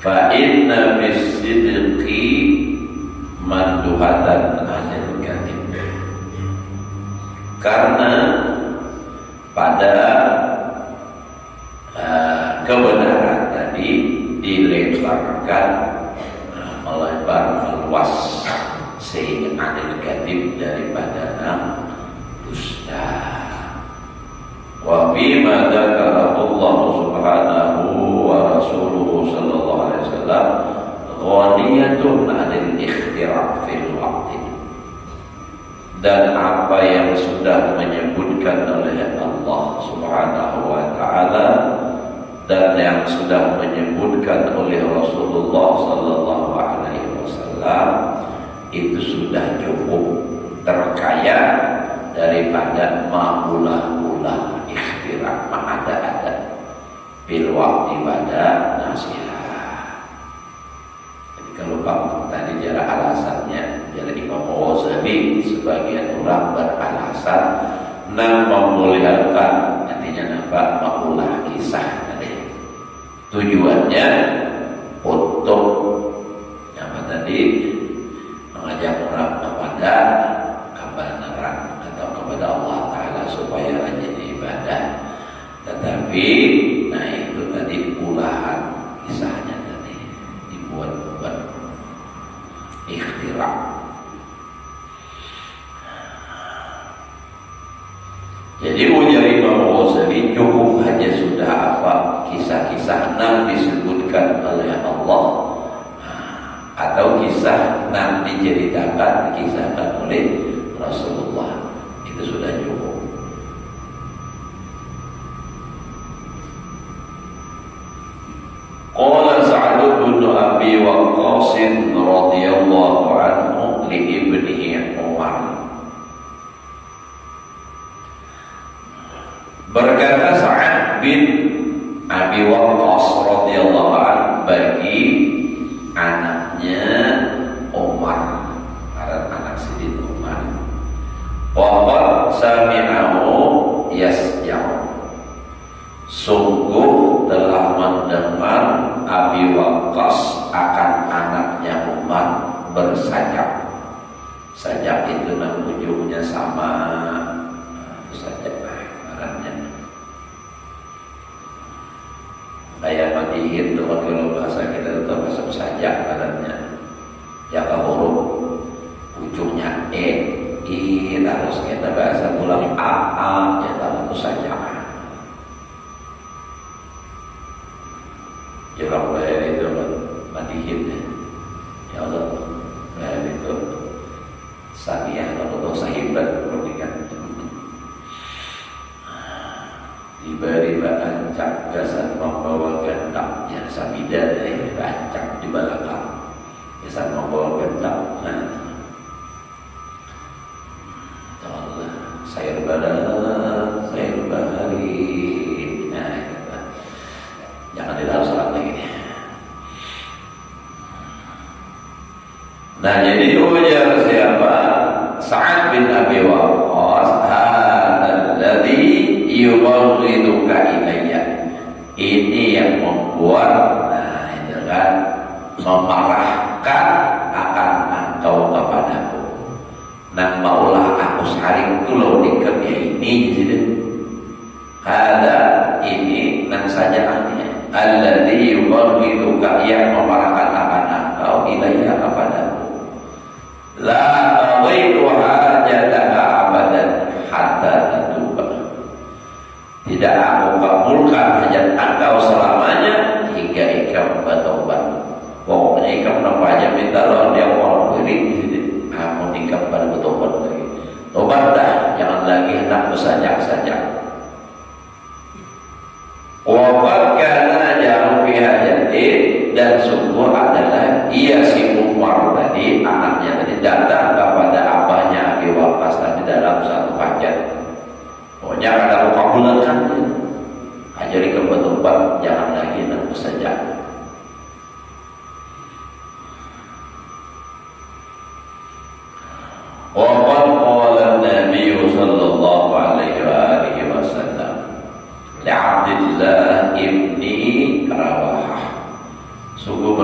fa inna bis-sidqi manduhatan anil kadhib. Karena pada kebenaran tadi dilebarkan, melebar, meluas, sehingga anil kadhib daripada dusta. Wa bima dzakarahu Allah subhanahu wa rasuluhu sallallahu alaihi wasallam ghaniyatun 'anil ikhtira' fil waqti. Dan apa yang sudah menyebutkan oleh Allah subhanahu wa ta'ala dan yang sudah menyebutkan oleh Rasulullah sallallahu alaihi wasallam itu sudah cukup terkaya daripada ma'ulah-ulah ikhtira', mengada-ada bil waqti pada nasihat. Jadi kalau Pak tadi jarak alasannya, jarak Imam Ghazali sebagian orang beralasan memuliakan, artinya nampak ma'ulah kisah tadi. Tujuannya untuk apa tadi? Mengajak orang kepada kebenaran atau kepada Allah Ta'ala supaya jadi ibadah. Tetapi nah itu tadi ulahan kisahnya tadi dibuat-buat ikhtira'. Jadi ujar Imam Ghazali cukup hanya sudah apa kisah-kisah yang disebutkan oleh Allah atau kisah yang diceritakan, kisahkan oleh Rasulullah, itu sudah cukup. Qala Sa'd bin Abi Waqqas radhiyallahu anhu li ibnihi Umar. Berkata Sa'd bin Abi Waqqas radhiyallahu anhu bagi anaknya Umar, anak Sidin Umar, waqad sami'ahu yasja'u, sungguh telah mendengar Abi Waqqas akan anaknya Umar bersajak. Sajak itu nama ujungnya sama, sajak bahannya kayak madihin tuh kalau bahasa kita itu bahasa sajak bahannya ya huruf ujungnya i harus kita bahasa ulang a ya itu sajak. Orang bayar itu madihin ya Allah, bayar itu saniah atau sahibat perhatikan diberi bancak gasan membawa gendaknya sabida dari bancak di belakang gasan membawa gendak. Nah Allah saya bahari. Nah jangan di dalam salat lagi nih. Nah jadi ujar siapa? Sa'd bin Abi Waqqas, hadzalladzi yubghiduka ilayya. Ini yang membuat nah itu kan memarahkan akan engkau kepadaku. Nang maulah aku saring tulau dikep ya ini jadi. Ada ini nang saja aneh. Alladzi yubghiduka yang memarahkan akan engkau ilayya kepadaku. La tadhitu hajataka abadan hatta tatuba. Tidak aku kabulkan hajat engkau selamanya hingga engkau bertobat. Pokoknya engkau nampak aja minta lawan dia orang beri kamu nikah pada bertobat lagi. Tobat dah, jangan lagi hendak bersajak-sajak. Wa kana ja'u fi hajati, dan sungguh adalah ia si Umar tadi, anaknya tadi datang kepada abahnya Abi Waqqas tadi dalam satu hajat. Pokoknya ada kabulan kan, ajari ke bertobat, jangan lagi hendak bersajak. Waqad qala Nabi sallallahu alaihi wasallam li Abdullah ibni Rawahah, sungguh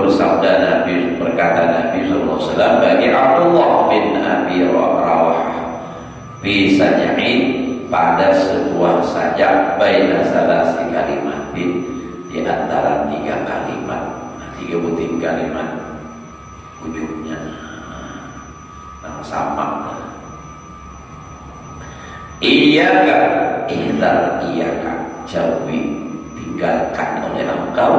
berkata Nabi SAW bagi Abdullah bin Abi Rawahah, fi saja'in, pada sebuah sajak, baina salasi kalimatin, di antara 3 kalimat. Nah, 3 butir kalimat ujungnya sama. Iyaka, ihdar iyaka, jauhi, tinggalkan oleh engkau,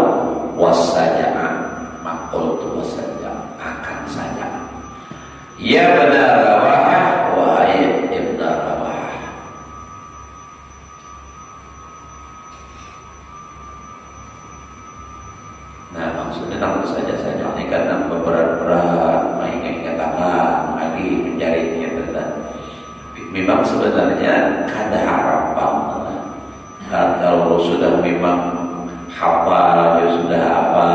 wasaja'a, makul tu wasaja, akan saja. Ya benar Rawahah, wahai Ibn Rawahah. Nah, maksudnya namun saja ini karena berat-berat, mengingat tangan, lagi mencarinya tentang. Memang sebenarnya kada harapan. Kalau sudah memang hafal, ya sudah apa,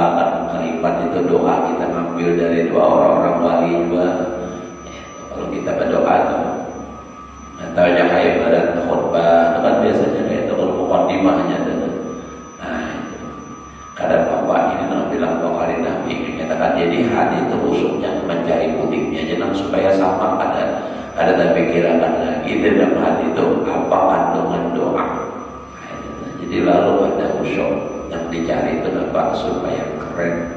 kalimat itu doa kita ngambil dari doa orang-orang wali juga. Kalau kita berdoa tuh, atau yang kayak badan khutbah, itu kan biasanya kayak itu kalau mukadimahnya tuh. Nah, itu. Kadang bapak ini bilang bahwa kali Nabi menyatakan jadi hati itu usuknya mencari putihnya, jangan supaya sama ada pikiran lagi dalam hati itu apa kandungan doa. Jadi lalu pada usyuk yang dicari itu nampak supaya keren.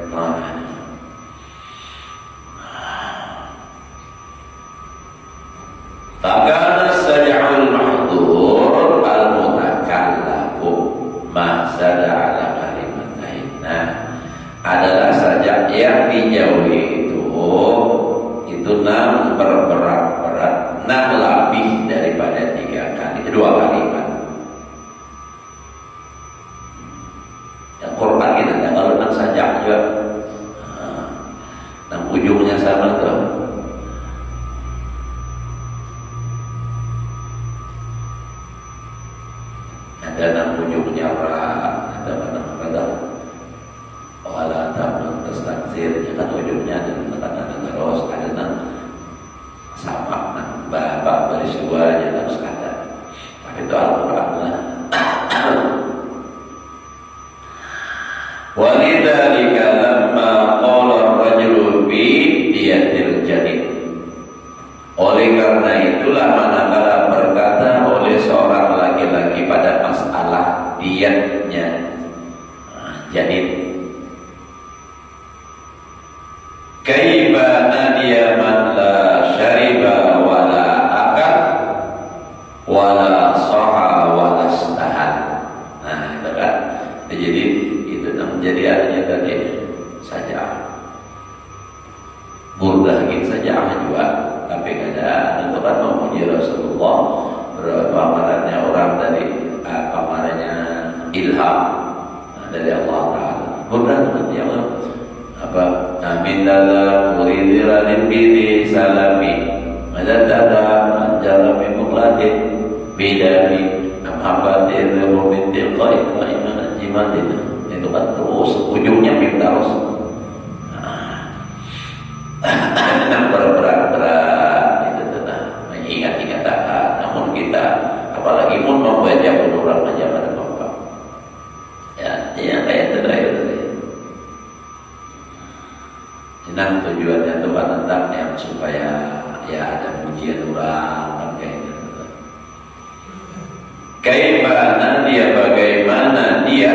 Fakana saja'ul mahdur al-mutakallafu ma zada ala kalimatain. Nah, adalah sajak yang dijauhi itu berat-berat, lebih daripada 2 kalimat. Yang Quran kita ada kalau sajak juga, ujungnya sama tuh. Ada ujungnya ada mana wala tabun tastaksir, kan ujungnya ada terus ada sama bapak baris 2 nya harus ada. Tapi itu Al-Quran lah. Walidzalika lamma qala ar-rajulu bi diyatil janin. Oleh karena itulah manakala berkata oleh seorang laki-laki pada masalah diyatnya janin, kaifa nadiya man la syariba wala akal wala saha wala stahan. Nah, itu kan. Jadi itu menjadi adanya tadi saja burdah gitu saja juga, tapi kada itu kan memuji Rasulullah, pamanannya orang dari pamanannya ilham dari Allah Taala. Burdah itu Allah apa? Amin dalam muridiranin bidi salami madadada anjalami mukladin bidami amhabatin rumintil qaid qaiman jimatin. Itu kan terus ujungnya minta terus. Berat-berat itu tenang mengingat-ingat akan. Namun kita apalagi mau membaca penuran aja pada bapak ya kayak itu tadi. Nah, tujuannya itu tentang yang supaya ya ada pujian orang kan kayak gitu. Kaimana dia, bagaimana dia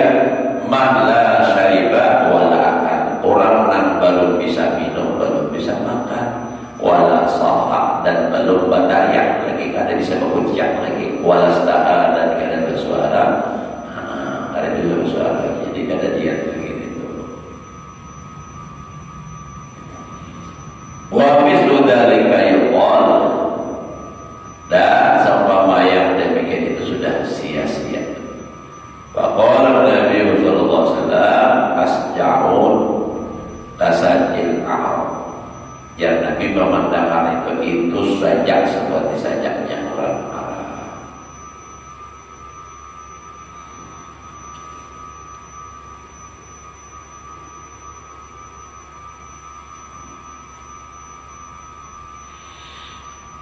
mahla syariba wala akan, orang yang belum bisa minum, belum bisa makan, wala sahak, dan belum batayak lagi, kada bisa berucap lagi, wala staha, dan kada bersuara, kada bisa bersuara lagi, jadi kada diat lagi. Wa mislu dzalika yuqal, dan seumpama yang demikian itu sudah sia-sia. Wa qala Nabi sallallahu alaihi wasallam asja'un kasajil a'rab. Yang Nabi memandangkan itu sajak seperti sajaknya orang Arab.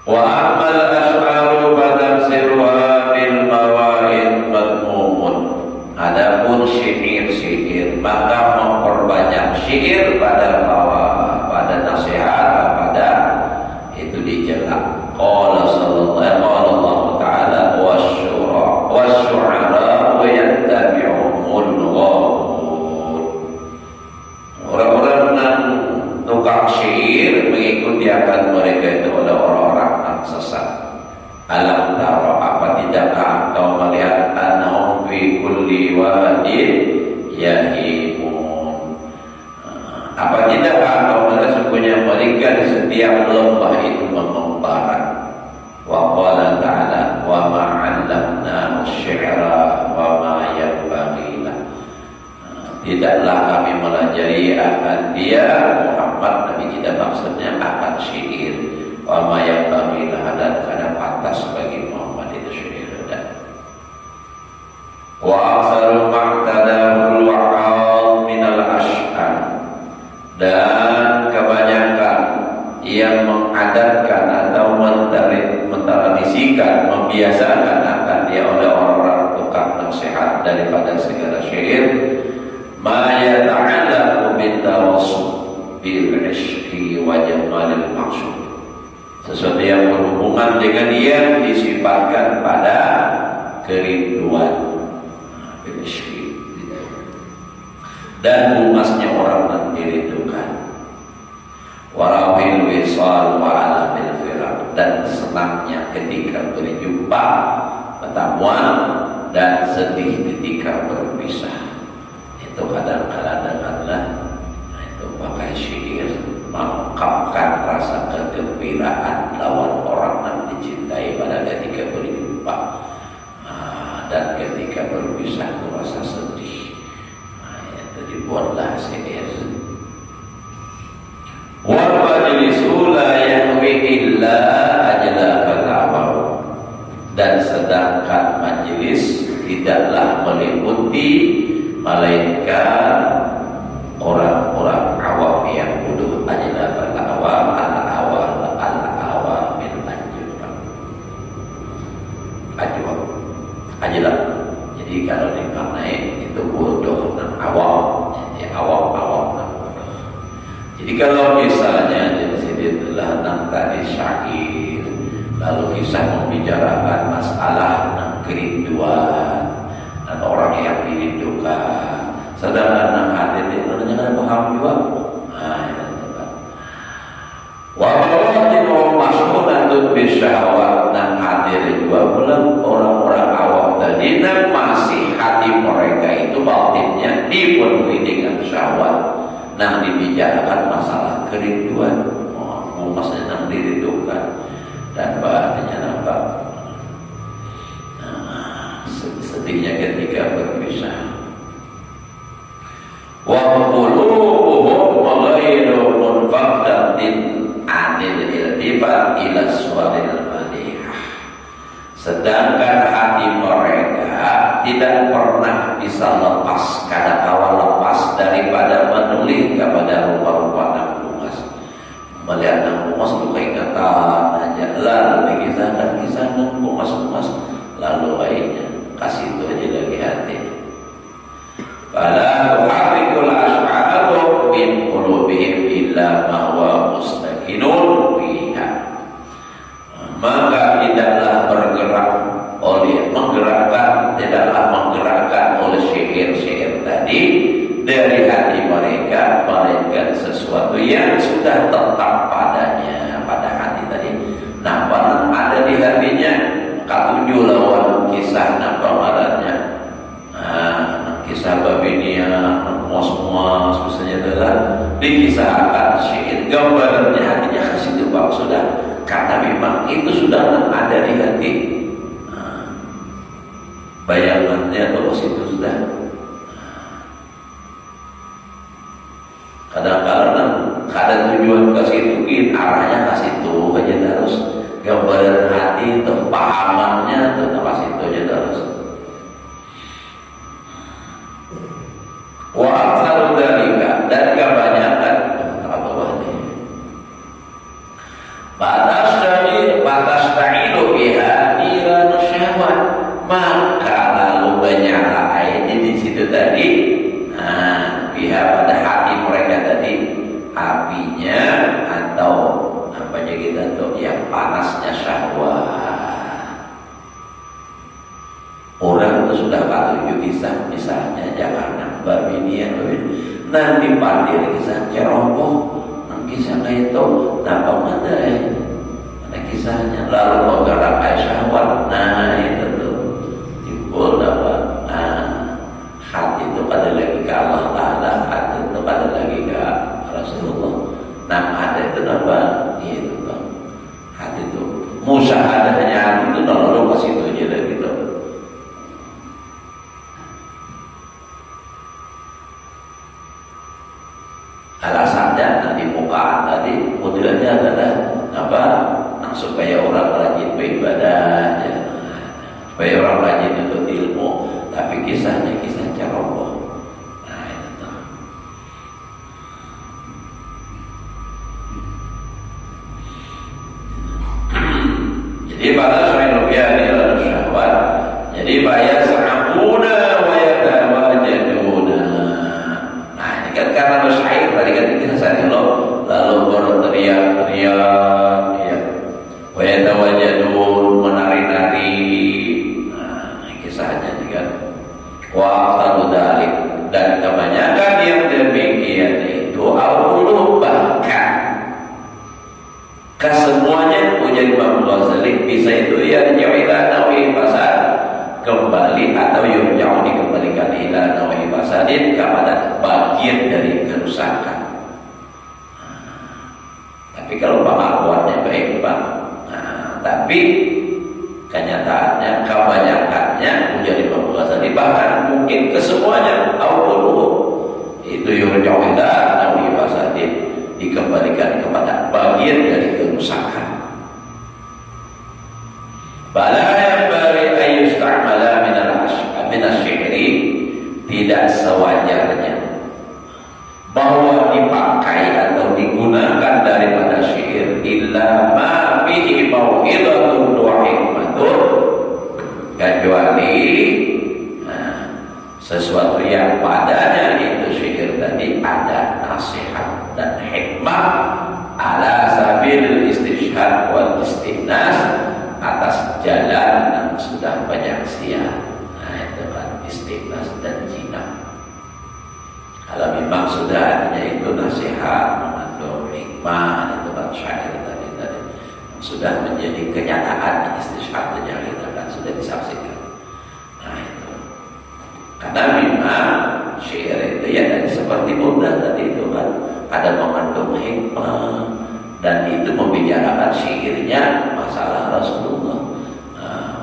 Wa amal as'aru badamsirwa bil mawaid madmumun. Adapun syair-syair maka memperbanyak syair pada setiap lembah itu mengembara. Wa qala ta'ala wa ma 'allamnahu asy-syi'ra wa ma yanbaghi lahu. Tidaklah kami melajari akan dia Muhammad, tapi tidak maksudnya akan syair. Wa ma yanbaghi lahu, dan kada pantas bagi Muhammad itu syair. Wa aksaru ma'tadahul wa'al minal ash'ar, dan kebanyakan yang mengadatkan atau mentradisikan, membiasakan akan dia oleh orang-orang tukang nasihat daripada segala syair, ma yata'allaqu bitawassul bil ishqi wa jamalil maqsud, sesuatu yang berhubungan dengan yang disifatkan pada kerinduan, bil ishqi, dan lumasnya orang yang dirindukan, warawil wisal wa alamil firaq, dan senangnya ketika berjumpa, pertemuan, dan sedih ketika berpisah. Itu kadang-kadang adalah itu pakai syair mengungkapkan rasa kegembiraan lawan orang yang dicintai pada ketika berjumpa, dan ketika berpisah itu rasa sedih. Itu dibuatlah syair. Wal majlisu la yahwi illa ajla fatawahu, dan sedangkan majlis tidaklah meliputi melainkan orang-orang awam yang bodoh. Ajla fatawam al-awam min ajla. Jadi kalau dimaknai itu bodoh dan awam, jadi awam-awam. Jadi kalau misalnya di sini telah tadi syair, lalu kisah membicarakan masalah kerinduan dan orang yang dirindukan, sedangkan yang hadir itu jangan paham juga. Wabawajinu mas'ulatun bisyahwat, dan hadir juga belum orang-orang awam tadi, dan masih hati mereka itu batinnya dipenuhi dengan syahwat. Nah, dibicarakan masalah kerinduan, maksudnya yang dirindukan, dan bahannya nampak sedihnya ketika berpisah. Wa qulubuhum ghairu munfaqatin 'anil iltifat ila suwaril madihah, sedangkan hati mereka tidak pernah bisa lepas, kada kawa lepas daripada menulis kepada rupa-rupa nang luas. Melihat nang luas itu keingatan aja, lalu dikisahkan nang luas, lalu akhirnya kasih itu aja lagi hati. Fala tuharrikul ash'aru min qulubihim illa ma huwa mustakinun fiha, maka tidaklah menggerakkan oleh syair-syair tadi dari hati mereka, melainkan sesuatu yang sudah tetap padanya, pada hati tadi. Nah, yang ada di hatinya katujuh lawan kisah pemarannya. Kisah babinia, semua misalnya adalah dikisahkan syair, gambarannya hatinya kasih itu bang, sudah, karena memang itu sudah ada di hati. Bayangannya terus itu sudah. Kadang-kadang ada tujuan ke situ, arahnya ke situ aja terus. Gambaran hati itu, pahamannya itu ke situ aja terus. Wa aktsaru dzalika, dan kebanyakan batasta'inu biha niran syahwat, maka lalu menyala air di situ tadi, biha pada hati mereka tadi, apinya atau apa aja kita tuh yang panasnya syahwat. Orang itu sudah patuh kisah, misalnya jangan nambah ini nanti pandir kisah ceroboh, kisah kayak itu nambah ada ada kisahnya, lalu menggerak syahwat. Nah itu tuh timbul dapat hati itu pada lagi ke Allah Ta'ala, hati itu pada lagi ke Rasulullah. Nah ada itu apa? Ya nah di mukaan tadi modelnya adalah apa? Nah, supaya orang rajin beribadah, ya. Supaya orang rajin untuk ilmu, tapi kisahnya kisah ceroboh. Nah, itu tuh. Jadi pada selain rupiah ini lalu syahwat. Jadi bayar sa'abuna wa yatawajaduna. Nah, ini kan karena bersyair tadi kan kita sadar lalu baru teriak-teriak ya. Wa yatawajadun menari-nari. Nah, kisahnya ini kan. Wa aktsaru dzalik, dan kebanyakan yang demikian itu al-qulub, bahkan kesemuanya menjadi Imam Ghazali bisa itu ya ila nawi fasad, kembali atau yurja'u dikembalikan ila nawi fasadin, kepada bagian dari kerusakan. Tapi kalau pengakuannya baik Pak, tapi kenyataannya kebanyakannya menjadi Imam Ghazali, bahkan mungkin kesemuanya al-qulub itu yurja'u ila nawi fasadin, dikembalikan kepada bagian dari kerusakan. Bala yang bari ayustamala minasy-syi'ri, tidak sewajarnya bahwa dipakai atau digunakan daripada syair illa ma fihi mau'izatun wa hikmatun, kecuali sesuatu yang padanya itu syair tadi ada nasihat dan hikmah ala sabil istishhad wal istinas, atas jalan yang sudah penyaksian. Nah, itu kan istinas dan jinak. Kalau memang sudah adanya itu nasihat mengandung hikmah, itu kan syair tadi yang sudah menjadi kenyataan istishhadnya kita kan sudah disaksikan. Nah, itu karena memang syair itu ya tadi seperti mudah tadi itu kan ada mengandung hikmah, dan itu membicarakan syairnya masalah Rasulullah,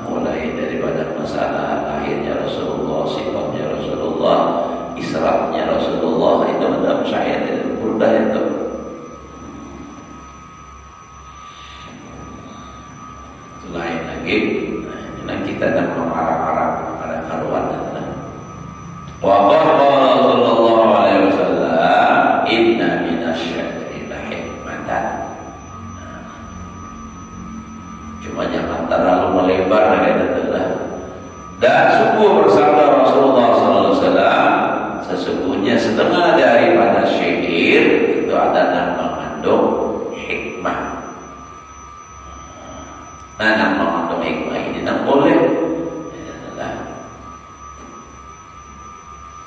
mulai daripada masalah lahirnya Rasulullah, sifatnya Rasulullah, Isra'nya Rasulullah, itu dalam syair itu mudah itu. Lain lagi, nah kita dan mengarang-arang pada karuan. Wa qala sallallahu alaihi wasallam inna minasy-syi'ri la hikmatan. Cuma jangan terlalu melebar kata-kata. Dan sungguh bersabda Rasulullah sallallahu alaihi wasallam, sesungguhnya setengah daripada syair itu adalah mengandung hikmah. Nah, yang mengandung hikmah ini tak boleh.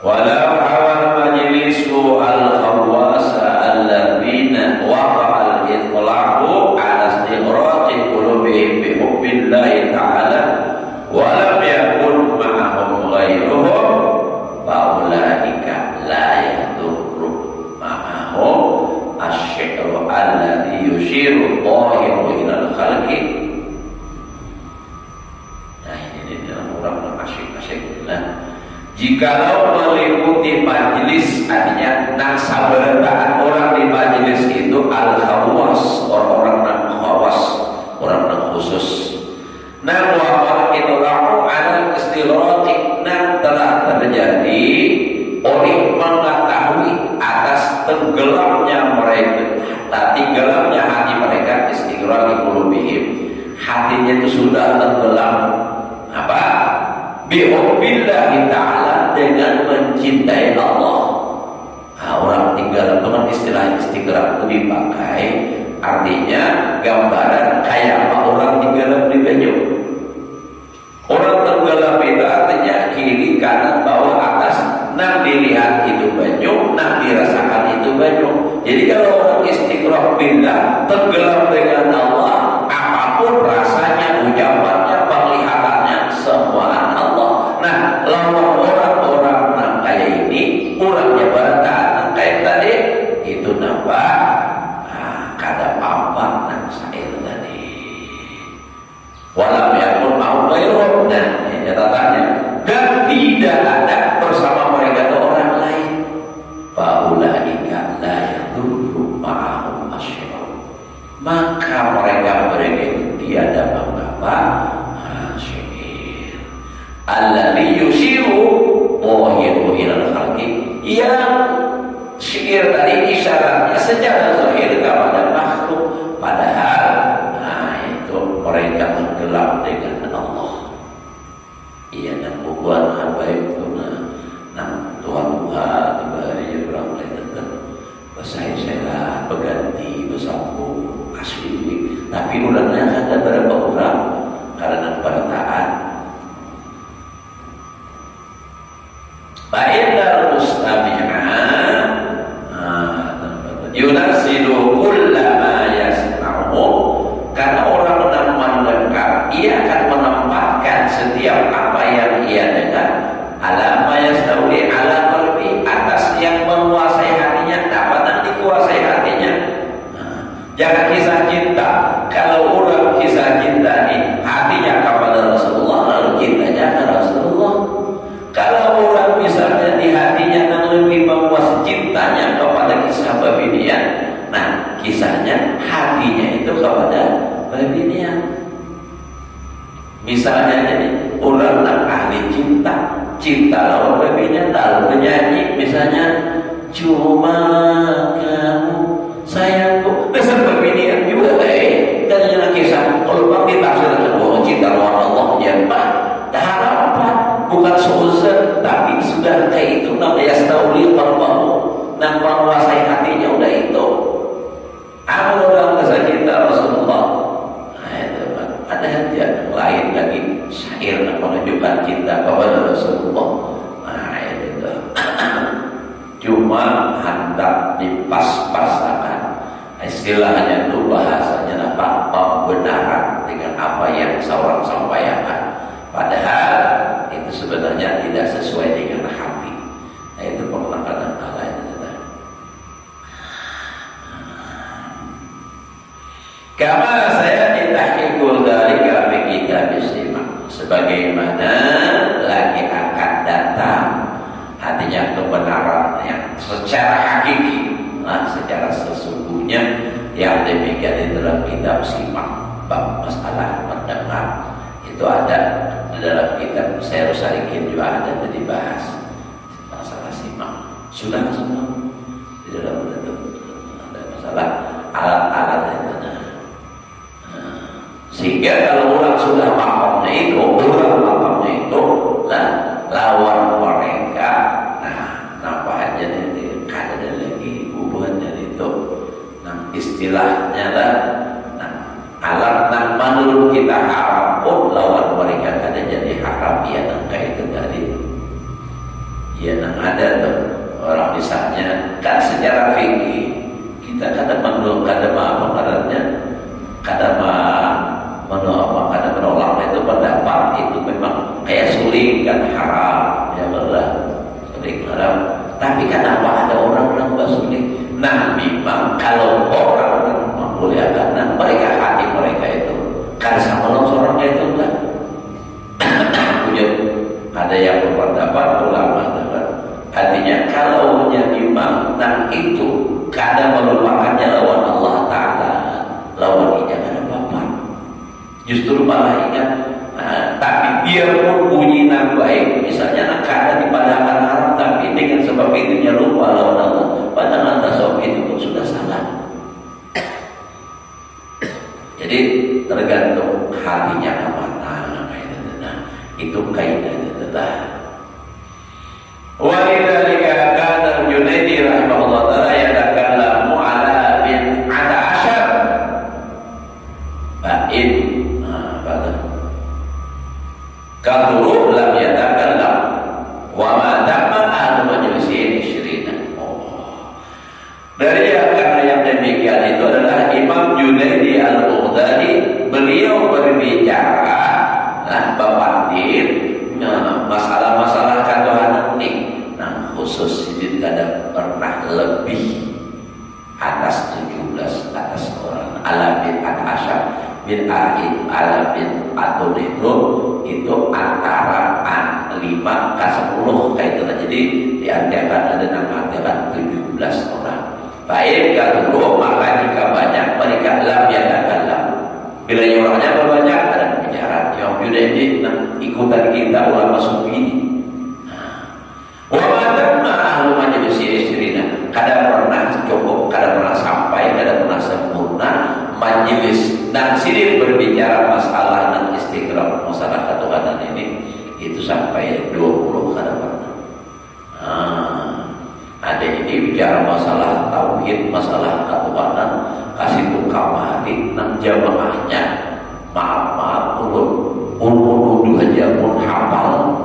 Walau awal majlisu al-khawasa alladzina waqa'al itlaqu ala istighraqi qulubihim bi hubbillahi ta'ala wa lam yakun ma'ahum ghairuhum fa ulaika la yadurru ma'ahum asy-syi'ru alladhi yushiru dhahiru ila al-khalqi. Nah, ini orang asyik-asyik lah. Jikalau meliputi majelis, artinya naksabarataan orang di majelis itu al-khawas, orang-orang yang khawas, orang yang khusus. Nah, waqad itlaku ala istilati, nah telah terjadi oleh mengetahui atas tenggelamnya mereka, tenggelamnya hati mereka, istighraqi qulubihim, hatinya itu sudah tenggelam apa? Bihubbillahi ta'ala, dengan mencintai Allah. Nah, orang tinggal dengan istilah istighraq itu dipakai, artinya gambaran kayak apa orang tinggal di banyu. Orang tenggelam itu artinya kiri, kanan, bawah, atas, nah dilihat itu banyu, nah dirasakan itu banyu. Jadi kalau orang istighraq billah, tenggelam dengan Allah, apapun rasanya, ucapannya, penglihatannya, semua Allah. Nah, lawan orang-orang yang kayak ini, orangnya barang kayak tadi, itu nampak kada pampak nang syair tadi. Walam yakun mau ghairuhum, nah ini catatannya, dan tidak ada bersama mereka itu orang lain. Fa ulaika la yadurru maka mereka itu tiada mengapa syair alladzi yushiru wahidu ilal khalqi, yang syair tadi isyaratnya secara zahir kepada makhluk, padahal itu mereka menggelap dengan Allah. Iya, dan bukan hamba itu Tuhan kembali berang lain saya berganti bersambung asli, tapi ulangnya ada berapa orang karena pertaan Fa'idal mustami'an yunasilu kullama yasma'u, karena orang yang mendengar ia akan menempatkan setiap apa yang ia dengar ala ma yastauli ala qalbi, atas yang menguasai hatinya, dapat dan dikuasai hatinya. Jangan kisah cinta, kalau orang kisah cinta ini hatinya kepada Rasulullah lalu cintanya ke Rasulullah. Kalau orang misalnya di hatinya yang lebih menguasai cintanya kepada kisah Babinian, nah kisahnya hatinya itu kepada Babinian. Misalnya jadi orang yang ahli cinta lawan Babinian, lalu menyanyi misalnya cuma kamu sayangku, besar Babinian juga dan kisah kalau bang ditafsirkan bahwa cinta lawan Allah jambah harapan bukan seuzon, tapi sudah kayak itu namanya yastauli qalbahu, dan menguasai hatinya udah itu. Amal orang kisah cinta Rasulullah. Nah, itu ada aja lain lagi syair yang menunjukkan cinta kepada Rasulullah. Nah, itu cuma hendak dipas-pasakan, istilahnya itu bahasanya apa, pembenaran dengan apa yang seorang sampaikan, padahal itu sebenarnya tidak sesuai dengan hati. Nah, itu pengelakatan Allah itu. Kama saya ditahqiqul dzalika fi kitab Istimak, sebagaimana lagi akan datang artinya kebenaran yang secara hakiki, secara sesungguhnya yang demikian di dalam kitab Simak, bab masalah mendengar itu ada di dalam kitab saya Rusalikin juga ada dibahas masalah Simak. Sudah semua di dalam itu ada masalah alat-alat itu. Sehingga kalau orang sudah makamnya itu, lawan mereka, apa aja nanti kada ada lagi hubungan dari itu. Istilahnya alat yang menurut kita haram pun lawan mereka kada jadi haram, ya kayak itu tadi. Ya ada tuh orang misalnya kan secara fikih kita kada menurut kada menolak itu pendapat itu memang kayak suling kan haram, ya belah suling haram. Tapi kenapa ada orang basuling? Nah memang kalau orang yang memuliakan, nah mereka hati mereka itu kan sama longsornya itu kan punya ada yang berpendapat ulama kan, artinya kalau memang nah itu kadang melupakannya lawan Allah Ta'ala, lawan ini kan apa-apa, justru malah ingat. Tapi biarpun bunyi yang baik, misalnya kadang dipadahkan haram, tapi dengan sebab itu lupa lawan Allah, pandangan tasawuf itu pun sudah salah. Jadi tergantung hatinya kemana, itu kaidahnya tetap. Walidzalika kana Junaidi rahimahullah taala yatakallamu ala bin ada asyar ba'in kadhuru lam yatakallam wa ma damma ahlu majlisin isyrina. Dari karena yang demikian itu adalah Imam Junaidi al-Baghdadi, beliau berbicara bapatir masalah-masalah katuhanan ini, khusus itu kadang pernah lebih atas 17 atas orang ala bin al-asyar bin a'id ala bin atun itu antara 5 ke 10 kayak itu. Jadi diartikan ada nama artikan 17 orang. Baik kalau maka jika banyak mereka lam yatakallam. Bila orangnya banyak ada pembicaraan. Yang Junaidi ikutan kita ulama sufi ini. Wa madamma ahlu majlis isrina. Kada pernah cukup, kada pernah sampai, kada pernah sempurna majelis dan sini berbicara masalah dan istiqrar masalah ketuhanan ini itu sampai 20 kada pernah. Ada ini bicara masalah tauhid, masalah ketuhanan, kasih tuh kamari nang jamaahnya maaf ulun 2 jam pun hafal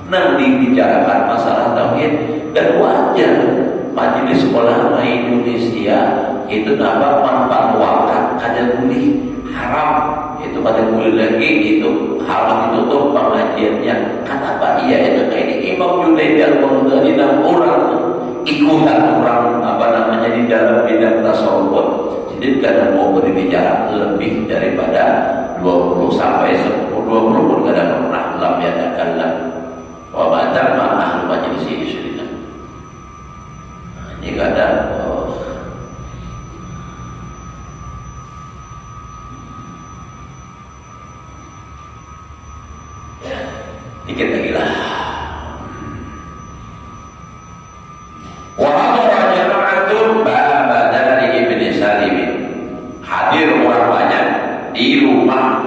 nang dibicarakan masalah tauhid dan wajar majelis ulama Indonesia itu nampak manfaat wakat kada boleh haram itu kada boleh lagi itu haram itu tuh pengajiannya. Kenapa? Iya itu kayak ini Imam Junaidi al-Baghdadi dan orang ikutan orang di dalam bidang tasawuf. Jadi kadang mau berbicara lebih daripada 20 sampai 10 20 pun kadang pernah lam yatakallam wa madamma ahlu majlis isrina. Ini kadang dikit lagi lah. Wahadara jama'atun ba'aba dari Ibn Salim. Hadir orang banyak di rumah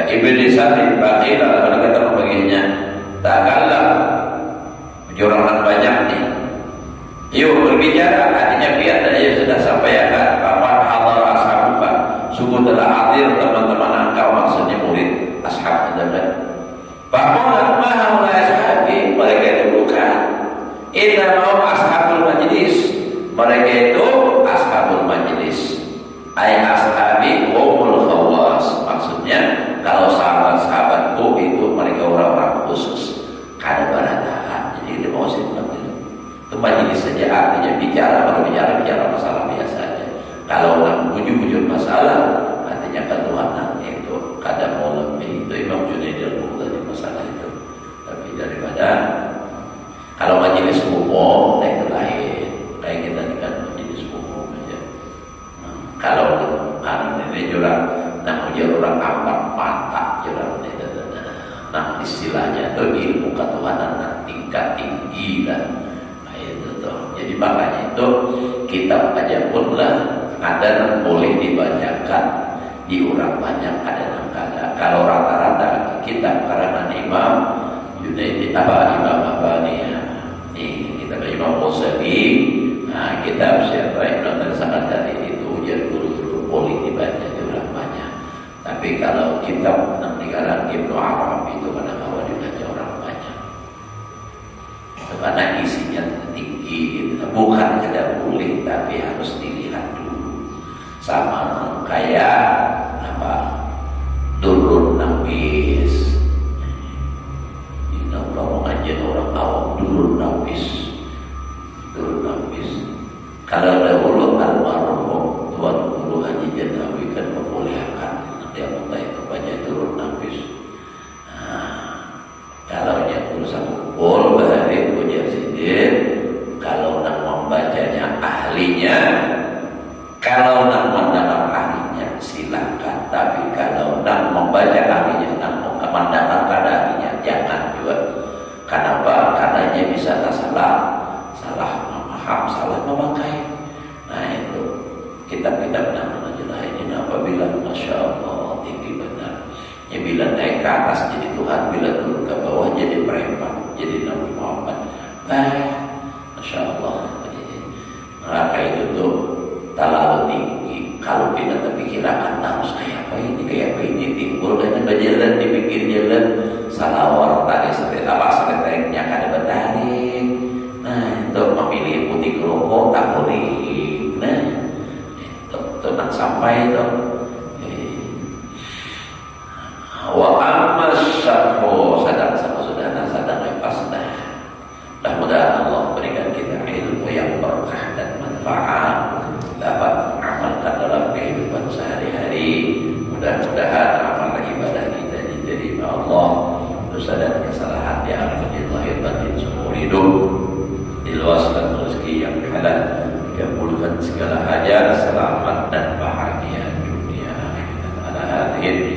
Ibn Salim. Baqilah kalau kata pembagiannya takallam orang banyak nih. Yuk berbicara, artinya biar saya sudah sampaikan bahwa hadar ashabuka sungguh telah hadir teman-teman engkau, maksudnya murid ashab adalah bahwa maha ashabi mereka itu bukan inna mau ashabul majlis, mereka itu ashabul majlis ay ashabi humul khawas, maksudnya kalau sahabat-sahabatku itu mereka orang-orang khusus kada baratahan. Jadi dia mau seperti itu majelis saja artinya bicara masalah biasa saja. Kalau orang bujur masalah artinya ketuhanan itu kadang mau lebih. Itu Imam Junaidi al-Baghdadi masalah itu. Tapi daripada kalau majelis umum itu lain, kayak kita ini kan majelis umum aja. Kalau ini jurang orang amat mata jurang itu. Nah istilahnya itu ilmu ketuhanan tingkat tinggi lah. Jadi makanya itu kitab aja pun lah ada yang boleh dibacakan di orang banyak, ada yang kagak. Kalau rata-rata kitab karangan Imam Junaidi Imam ini kitab Imam Ghazali, kitab siapa Ibnu sangat dari itu jadi guru-guru boleh dibaca di orang banyak. Tapi kalau kitab yang dikarang Ibnu Arabi itu kadang-kadang dibaca orang banyak. Karena isinya tinggi gitu. Bukan kada boleh tapi harus dilihat dulu. Sama kayak Durrun Nafis. Ini kalau ngajian orang awam Durrun Nafis. Kalau dahulu almarhum Tuan Guru Haji Janawi kan membolehkan dia minta itu baca Durrun Nafis. Kalau dia urusan kumpul bahari punya sidir, kalau nak membacanya ahlinya, kalau nak mendengar ahlinya silakan. Tapi kalau nak membaca ahlinya, nak mendengarkan ahlinya jangan juga. Kenapa? Karena dia bisa salah memaham, salah memakai. Nah itu kitab-kitab nama najalah ini apabila masya Allah tinggi benar. Ya bila naik ke atas jadi Tuhan, bila turun ke bawah jadi preman, jadi Nabi Muhammad. Masya Allah. Maka itu tuh terlalu tinggi. Kalau kita terpikiran harus kayak apa ini timbul karena berjalan dipikir jalan salawar tadi sekretarnya kada bertarik. Nah itu memilih putih kerokok tak boleh. Nah itu nak sampai itu. Wa amma syarhu sadang sama saudara sadang lepas dah. Mudah-mudahan Allah berikan kita ilmu yang berkah dan manfaat, dapat mengamalkan dalam kehidupan sehari-hari. Mudah-mudahan amal ibadah kita diterima Allah, dosa dan kesalahan diampuni lahir batin seumur hidup, diluaskan rezeki yang halal, dikabulkan segala hajat, selamat dan bahagia dunia. Ala hadirin